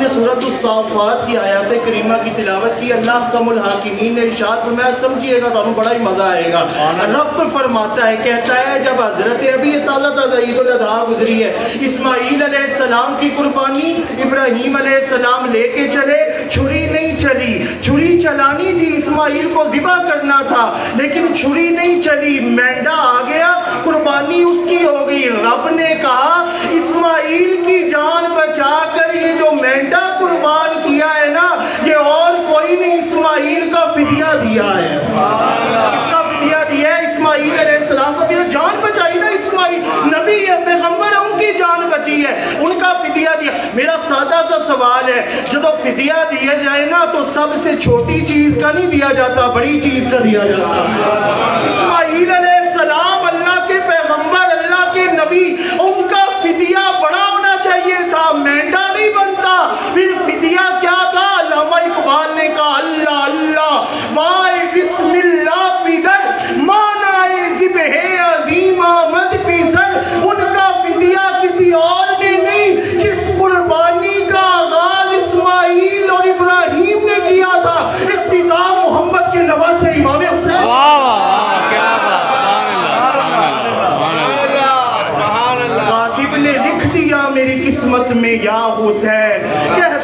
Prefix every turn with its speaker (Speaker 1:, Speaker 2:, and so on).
Speaker 1: نے سورۃ الصافات کی آیات کریمہ کی تلاوت کی. اللہ احکم الحاکمین نے ارشاد فرمایا, سمجھیے گا تو بڑا ہی مزہ آئے گا. رب فرماتا ہے, کہتا ہے جب حضرت ابھی یہ تازہ عید الاضحیٰ گزری ہے, اسماعیل علیہ السلام کی قربانی ابراہیم علیہ السلام لے کے چلے, چھری نہیں چلی. چھری چلانی تھی, اسماعیل کو ذبح کرنا تھا, لیکن چھری نہیں چلی. مینڈا آ گیا, قربانی اس کی ہو گئی. رب نے کہا اسماعیل کی جان بچا کر یہ جو مینڈا قربان کیا ہے نا, یہ اور کوئی نہیں, اسماعیل کا فدیہ دیا ہے. اس کا فدیہ دیا ہے اسماعیل علیہ السلام کو. جان بچائی نا, اسماعیل نبی ہے, پیغمبر ہے, ان کی جان بچی ہے, ان کا فدیہ دیا. میرا سادہ سا سوال ہے, جب فدیہ دیا جائے نا تو سب سے چھوٹی چیز کا نہیں دیا جاتا, بڑی چیز کا دیا جاتا. اسماعیل علیہ السلام اللہ کے پیغمبر, اللہ کے نبی, ان کا فدیہ بڑا ہونا چاہیے تھا, مینڈا نہیں بنتا. پھر فدیہ کیا تھا؟ علامہ اقبال نے کہا اللہ اللہ وائے بسم اللہ پیدر مانائے ذبح عظیم آمد پیسر. ان کا فدیہ کسی اور نے نہیں, جس قربانی کا آغاز اسماعیل اور ابراہیم نے کیا تھا, اختتام محمد کے نواسے امام حسین. کاتب نے لکھ دیا میری قسمت میں یا حسین, کہہ